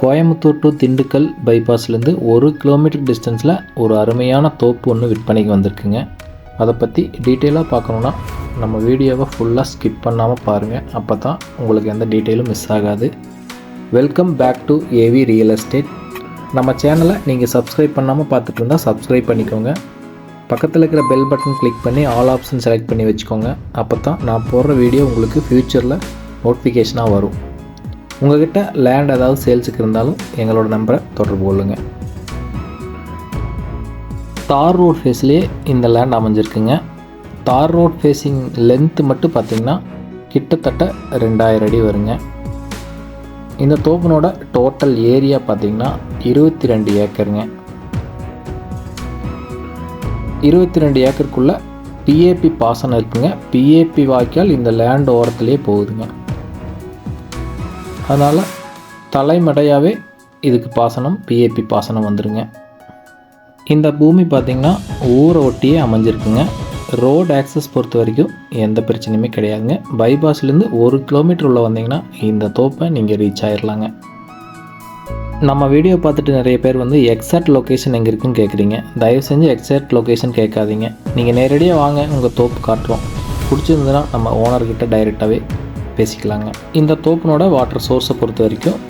Coimbatore to Dindigul பைபாஸ்லேருந்து 1 kilometre டிஸ்டன்ஸில் ஒரு அருமையான தோப்பு ஒன்று விற்பனைக்கு வந்திருக்குங்க. அதை பற்றி டீட்டெயிலாக பார்க்கணுன்னா நம்ம வீடியோவை ஃபுல்லாக ஸ்கிப் பண்ணாமல் பாருங்கள். அப்போ தான் உங்களுக்கு எந்த டீட்டெயிலும் மிஸ் ஆகாது. Welcome back to AV real estate. நம்ம சேனலை நீங்கள் சப்ஸ்கிரைப் பண்ணாமல் பார்த்துட்டு இருந்தால் சப்ஸ்கிரைப் பண்ணிக்கோங்க. பக்கத்தில் இருக்கிற பெல் பட்டன் கிளிக் பண்ணி ஆல் ஆப்ஷன் செலக்ட் பண்ணி வச்சுக்கோங்க. அப்போ தான் நான் போடுற வீடியோ உங்களுக்கு ஃப்யூச்சரில் நோட்டிஃபிகேஷனாக வரும். உங்கள்கிட்ட லேண்ட் ஏதாவது சேல்ஸுக்கு இருந்தாலும் எங்களோட நம்பரை தொடர்பு கொள்ளுங்கள். தார் ரோட் ஃபேஸ்லேயே இந்த லேண்ட் அமைஞ்சிருக்குங்க. தார் ரோட் ஃபேஸிங் லென்த்து மட்டும் பார்த்திங்கன்னா கிட்டத்தட்ட 2000 அடி வருங்க. இந்த தோப்பினோட டோட்டல் ஏரியா பார்த்திங்கன்னா 22 ஏக்கருங்க. 22 ஏக்கருக்குள்ளே பிஏபி பாசனம் இருக்குங்க. பிஏபி வாய்க்கால் இந்த லேண்ட் ஓரத்துலேயே போகுதுங்க. அதனால் தலைமடையாகவே இதுக்கு பாசனம் பிஏபி பாசனம் வந்துடுங்க. இந்த பூமி பார்த்திங்கன்னா ஊரை ஒட்டியே அமைஞ்சிருக்குங்க. ரோடு ஆக்சஸ் பொறுத்த வரைக்கும் எந்த பிரச்சனையுமே கிடையாதுங்க. பைபாஸ்லேருந்து 1 கிலோமீட்டர் உள்ள வந்தீங்கன்னா இந்த தோப்பை நீங்கள் ரீச் ஆகிடலாங்க. நம்ம வீடியோ பார்த்துட்டு நிறைய பேர் எக்ஸாக்ட் லொக்கேஷன் எங்கே இருக்குன்னு கேட்குறீங்க. தயவு செஞ்சு எக்ஸாக்ட் லொக்கேஷன் கேட்காதீங்க. நீங்கள் நேரடியாக வாங்க, உங்கள் தோப்பு காட்டுறோம். பிடிச்சிருந்ததுன்னா நம்ம ஓனர்கிட்ட டைரெக்டாகவே பேசிக்கலாங்க. இந்த தோப்பினோட வாட்டர் சோர்ஸை பொறுத்த வரைக்கும்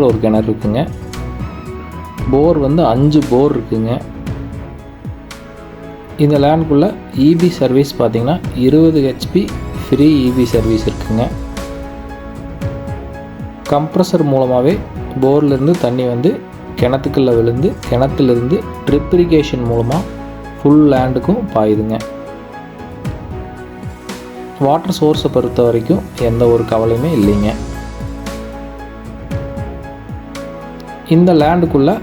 ஒரு கிணறு இருக்குங்க. போர் 5 போர் இருக்குங்க. இந்த லேண்டுக்குள்ளே இபி சர்வீஸ் பார்த்திங்கன்னா 20 ஹெச்பி ஃப்ரீ இபி சர்வீஸ் இருக்குங்க. கம்ப்ரஸர் மூலமாகவே போர்லேருந்து தண்ணி கிணத்துக்குள்ளே விழுந்து கிணத்துலேருந்து ட்ரிப் இரிகேஷன் மூலமாக ஃபுல் லேண்டுக்கும் பாயுதுங்க. வாட்டர் சோர்ஸை பொறுத்த வரைக்கும் எந்த ஒரு கவலையுமே இல்லைங்க. இந்த லேண்டுக்குள்ளே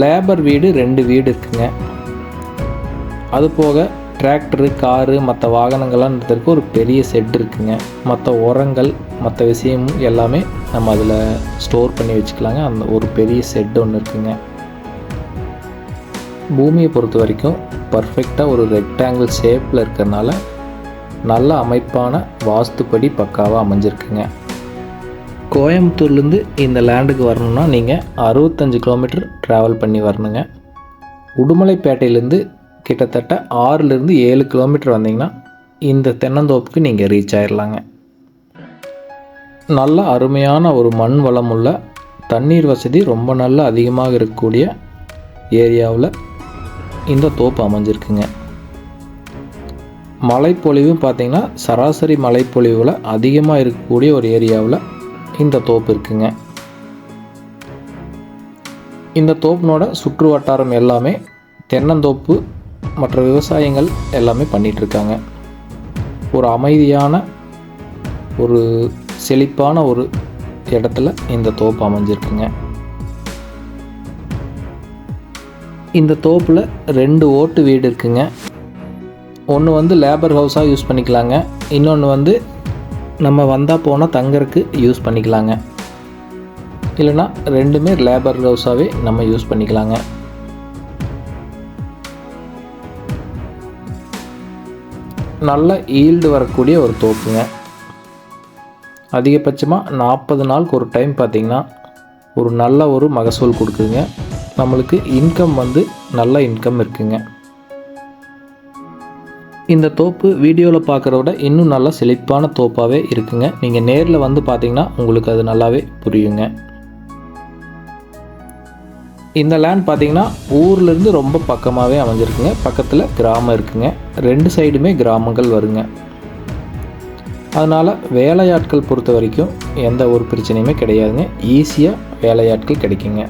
லேபர் வீடு 2 வீடு இருக்குங்க. அது போக டிராக்டரு, காரு, மற்ற வாகனங்கள்லாம் இருக்கிறதுக்கு ஒரு பெரிய செட் இருக்குங்க. மற்ற உரங்கள் மற்ற விஷயமும் எல்லாமே நம்ம அதில் ஸ்டோர் பண்ணி வச்சுக்கலாங்க. அந்த ஒரு பெரிய செட் ஒன்று இருக்குங்க. பூமியை பொறுத்த வரைக்கும் பர்ஃபெக்டாக ஒரு ரெக்டாங்கிள் ஷேப்பில் இருக்கிறதுனால நல்ல அமைப்பான வாஸ்துப்படி பக்காவாக அமைஞ்சிருக்குங்க. கோயம்புத்தூர்லேருந்து இந்த லேண்டுக்கு வரணுன்னா நீங்கள் 65 கிலோமீட்டர் ட்ராவல் பண்ணி வரணுங்க. உடுமலைப்பேட்டையிலேருந்து கிட்டத்தட்ட 6லேருந்து 7 கிலோமீட்டர் வந்தீங்கன்னா இந்த தென்னந்தோப்புக்கு நீங்கள் ரீச் ஆகிடலாங்க. நல்ல அருமையான ஒரு மண் வளம் உள்ள தண்ணீர் வசதி ரொம்ப நல்ல அதிகமாக இருக்கக்கூடிய ஏரியாவில் இந்த தோப்பு அமைஞ்சிருக்குங்க. மழைப்பொழிவு பார்த்திங்கன்னா சராசரி மழைப்பொழிவில் அதிகமாக இருக்கக்கூடிய ஒரு ஏரியாவில் இந்த தோப்பு இருக்குங்க. இந்த தோப்பினோட சுற்று வட்டாரம் எல்லாமே தென்னந்தோப்பு மற்ற விவசாயங்கள் எல்லாமே பண்ணிகிட்ருக்காங்க. ஒரு அமைதியான ஒரு செழிப்பான ஒரு இடத்துல இந்த தோப்பு அமைஞ்சிருக்குங்க. இந்த தோப்பில் 2 ஓட்டு வீடு இருக்குங்க. ஒன்று லேபர் ஹவுஸாக யூஸ் பண்ணிக்கலாங்க. இன்னொன்று நம்ம வந்தால் போனால் தங்கறதுக்கு யூஸ் பண்ணிக்கலாங்க. இல்லைனா ரெண்டுமே லேபர் ஹவுஸாகவே நம்ம யூஸ் பண்ணிக்கலாங்க. நல்ல ஈல்டு வரக்கூடிய ஒரு தோப்புங்க. அதிகபட்சமாக 40 நாளுக்கு ஒரு டைம் பார்த்திங்கன்னா ஒரு நல்ல ஒரு மகசூல் கொடுக்குதுங்க. நம்மளுக்கு இன்கம் நல்ல இன்கம் இருக்குங்க. இந்த தோப்பு வீடியோவில் பார்க்குறத விட இன்னும் நல்லா செழிப்பான தோப்பாகவே இருக்குங்க. நீங்கள் நேரில் பார்த்தீங்கன்னா உங்களுக்கு அது நல்லாவே புரியுங்க. இந்த லேண்ட் பார்த்தீங்கன்னா ஊர்லேருந்து ரொம்ப பக்கமாகவே அமைஞ்சிருக்குங்க. பக்கத்தில் கிராமம் இருக்குங்க. 2 சைடுமே கிராமங்கள் வருங்க. அதனால் வேலையாட்கள் பொறுத்த வரைக்கும் எந்த ஒரு பிரச்சனையுமே கிடையாதுங்க. ஈஸியாக வேலையாட்கள் கிடைக்குங்க.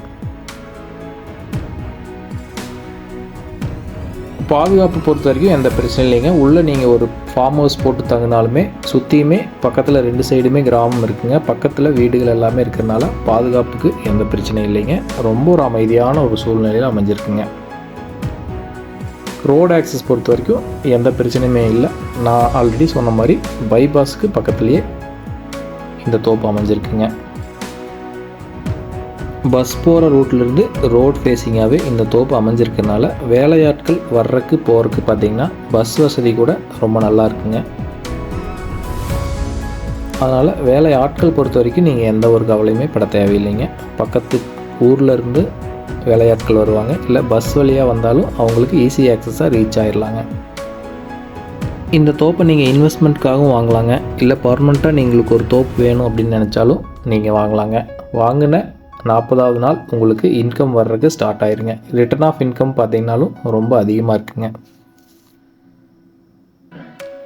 பாதுகாப்பு பொறுத்த வரைக்கும் எந்த பிரச்சனையும் இல்லைங்க. உள்ளே நீங்கள் ஒரு ஃபார்ம் ஹவுஸ் போட்டு தங்கினாலுமே சுற்றியுமே பக்கத்தில் 2 சைடுமே கிராமம் இருக்குங்க. பக்கத்தில் வீடுகள் எல்லாமே இருக்கிறதுனால பாதுகாப்புக்கு எந்த பிரச்சனையும் இல்லைங்க. ரொம்ப ஒரு அமைதியான ஒரு சூழ்நிலையில் அமைஞ்சிருக்குங்க. ரோடு ஆக்சஸ் பொறுத்த வரைக்கும் எந்த பிரச்சனையுமே இல்லை. நான் ஆல்ரெடி சொன்ன மாதிரி பைபாஸுக்கு பக்கத்துலேயே இந்த தோப்பு அமைஞ்சிருக்குங்க. பஸ் போகிற ரூட்லேருந்து ரோட் ஃபேஸிங்காகவே இந்த தோப்பு அமைஞ்சிருக்கிறதுனால வேலையாட்கள் வர்றதுக்கு போகிறதுக்கு பார்த்திங்கன்னா பஸ் வசதி கூட ரொம்ப நல்லா இருக்குங்க. அதனால் வேலை ஆட்கள் பொறுத்த வரைக்கும் நீங்கள் எந்த ஒரு கவலையுமே பட தேவையில்லைங்க. பக்கத்து ஊரில் இருந்து வேலையாட்கள் வருவாங்க, இல்லை பஸ் வழியாக வந்தாலும் அவங்களுக்கு ஈஸி ஆக்சஸாக ரீச் ஆகிடலாங்க. இந்த தோப்பை நீங்கள் இன்வெஸ்ட்மெண்ட்காகவும் வாங்கலாங்க, இல்லை பர்மனெண்ட்டாக நீங்களுக்கு ஒரு தோப்பு வேணும் அப்படின்னு நினச்சாலும் நீங்கள் வாங்கலாங்க. வாங்கின 40வது நாள் உங்களுக்கு இன்கம் வர்றதுக்கு ஸ்டார்ட் ஆயிருங்க. ரிட்டர்ன் ஆஃப் இன்கம் பார்த்தீங்கன்னாலும் ரொம்ப அதிகமாக இருக்குங்க.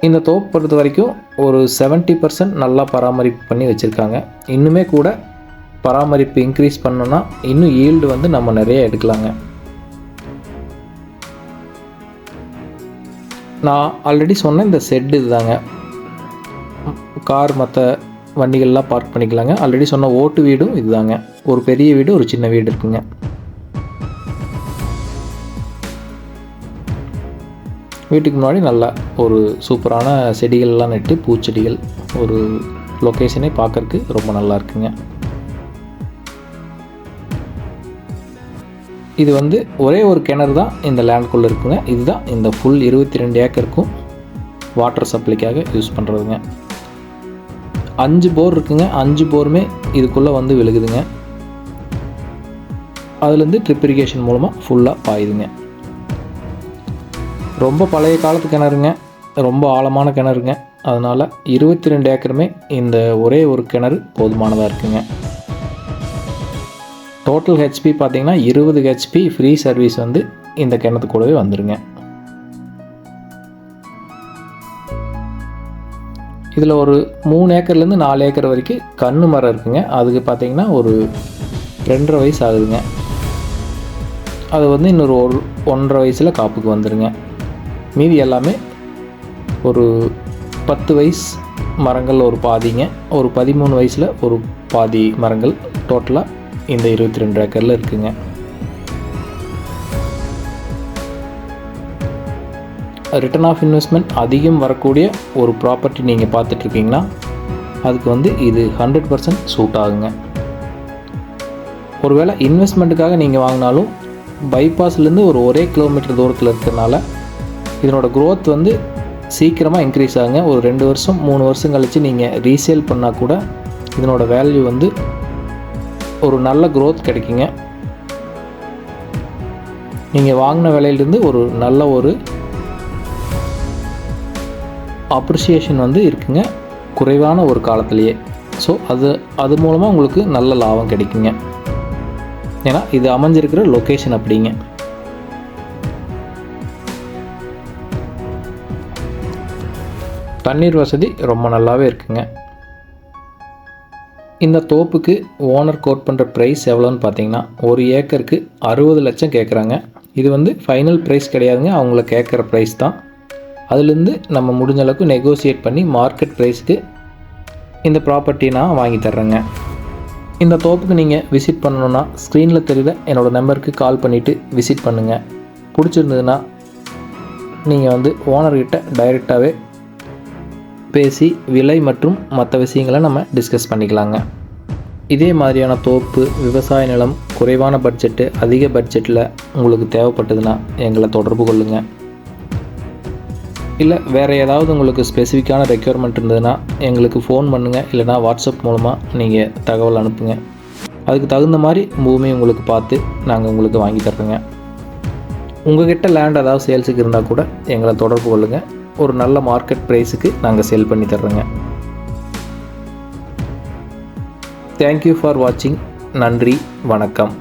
இந்த தோப்பு பொறுத்த வரைக்கும் ஒரு 70% நல்லா பராமரிப்பு பண்ணி வச்சுருக்காங்க. இன்னுமே கூட பராமரிப்பு இன்க்ரீஸ் பண்ணோன்னா இன்னும் ஈல்டு வந்து நம்ம நிறைய எடுக்கலாங்க. நான் ஆல்ரெடி சொன்ன இந்த ஷெட் இதுதாங்க. கார் மற்ற வண்டிகள்லாம் பார்க் பண்ணிக்கலாங்க. ஆல்ரெடி சொன்ன ஓட்டு வீடும் இதுதாங்க. ஒரு பெரிய வீடு, ஒரு சின்ன வீடு இருக்குங்க. வீட்டுக்கு முன்னாடி நல்லா ஒரு சூப்பரான செடிகள்லாம் நட்டு, பூச்செடிகள், ஒரு லொக்கேஷனே பார்க்குறக்கு ரொம்ப நல்லா இருக்குங்க. இது வந்து ஒரே ஒரு கிணறு தான் இந்த லேண்ட்குள்ளே இருக்குங்க. இதுதான் இந்த ஃபுல் 22 ஏக்கருக்கும் வாட்டர் சப்ளைக்காக யூஸ் பண்ணுறதுங்க. 5 போர் இருக்குங்க. 5 போருமே இதுக்குள்ளே வந்து விழுகுதுங்க. அதுலேருந்து ட்ரிப் இரிகேஷன் மூலமாக ஃபுல்லாக பாயுதுங்க. ரொம்ப பழைய காலத்து கிணறுங்க, ரொம்ப ஆழமான கிணறுங்க. அதனால் 22 ஏக்கருமே இந்த ஒரே ஒரு கிணறு போதுமானதாக இருக்குங்க. டோட்டல் ஹெச்பி பார்த்திங்கன்னா 20 ஹெச்பி ஃப்ரீ சர்வீஸ் வந்து இந்த கிணத்து கூடவே வந்துடுங்க. இதில் ஒரு 3 ஏக்கர்லேருந்து 4 ஏக்கர் வரைக்கும் கன்று மரம் இருக்குங்க. அதுக்கு பார்த்திங்கன்னா ஒரு 2.5 வயசு ஆகுதுங்க. அது வந்து இன்னொரு 1.5 வயசில் காப்புக்கு வந்துடுங்க. மீதி எல்லாமே ஒரு 10 வயசு மரங்கள் ஒரு பாதிங்க, ஒரு 13 வயசில் ஒரு பாதி மரங்கள் டோட்டலாக இந்த 22 ஏக்கரில் இருக்குங்க. ரிட்டர்ன் ஆஃப் இன்வெஸ்ட்மெண்ட் அதிகம் வரக்கூடிய ஒரு ப்ராப்பர்ட்டி நீங்கள் பார்த்துட்ருக்கீங்கன்னா அதுக்கு வந்து இது 100% சூட் ஆகுங்க. ஒருவேளை இன்வெஸ்ட்மெண்ட்டுக்காக நீங்கள் வாங்கினாலும் பைபாஸ்லேருந்து ஒரே கிலோமீட்டர் தூரத்தில் இருக்கிறதுனால இதனோட க்ரோத் வந்து சீக்கிரமாக இன்க்ரீஸ் ஆகுங்க. ஒரு 2 வருஷம் 3 வருஷம் கழித்து நீங்கள் ரீசேல் பண்ணால் கூட இதனோட வேல்யூ வந்து ஒரு நல்ல க்ரோத் கிடைக்குங்க. நீங்கள் வாங்கின விலையிலேருந்து ஒரு நல்ல ஒரு அப்ரிசியேஷன் வந்து இருக்குங்க குறைவான ஒரு காலத்திலேயே. ஸோ அது மூலமாக உங்களுக்கு நல்ல லாபம் கிடைக்குங்க. ஏன்னா இது அமைஞ்சிருக்கிற லொக்கேஷன் அப்படிங்க. தண்ணீர் வசதி ரொம்ப நல்லாவே இருக்குங்க. இந்த தோப்புக்கு ஓனர் கோட் பண்ணுற ப்ரைஸ் எவ்வளோன்னு பார்த்தீங்கன்னா ஒரு ஏக்கருக்கு 60 லட்சம் கேட்குறாங்க. இது வந்து ஃபைனல் ப்ரைஸ் கிடையாதுங்க, அவங்கள கேட்குற ப்ரைஸ் தான். அதுலேருந்து நம்ம முடிஞ்ச அளவுக்கு நெகோசியேட் பண்ணி மார்க்கெட் ப்ரைஸ்க்கு இந்த ப்ராப்பர்ட்டி நான் வாங்கி தர்றேங்க. இந்த தோப்புக்கு நீங்கள் விசிட் பண்ணணுன்னா ஸ்க்ரீனில் தெரியுற என்னோடய நம்பருக்கு கால் பண்ணிவிட்டு விசிட் பண்ணுங்கள். பிடிச்சிருந்ததுன்னா நீங்கள் வந்து ஓனர்கிட்ட டைரெக்டாகவே பேசி விலை மற்றும் மற்ற விஷயங்களை நம்ம டிஸ்கஸ் பண்ணிக்கலாங்க. இதே மாதிரியான தோப்பு, விவசாய நிலம், குறைவான பட்ஜெட்டு, அதிக பட்ஜெட்டில் உங்களுக்கு தேவைப்பட்டதுன்னா எங்களை தொடர்பு கொள்ளுங்கள். இல்லை வேறு ஏதாவது உங்களுக்கு ஸ்பெசிஃபிக்கான ரெக்யர்மெண்ட் இருந்ததுன்னா எங்களுக்கு ஃபோன் பண்ணுங்கள், இல்லைனா வாட்ஸ்அப் மூலமாக நீங்கள் தகவல் அனுப்புங்க. அதுக்கு தகுந்த மாதிரி பூமி உங்களுக்கு பார்த்து நாங்கள் உங்களுக்கு வாங்கி தர்றோங்க. உங்கள்கிட்ட லேண்ட் ஏதாவது சேல்ஸுக்கு இருந்தால் கூட எங்களை தொடர்பு கொள்ளுங்கள். ஒரு நல்ல மார்க்கெட் ப்ரைஸுக்கு நாங்கள் சேல் பண்ணி தர்றோங்க. தேங்க்யூ ஃபார் வாட்சிங். நன்றி, வணக்கம்.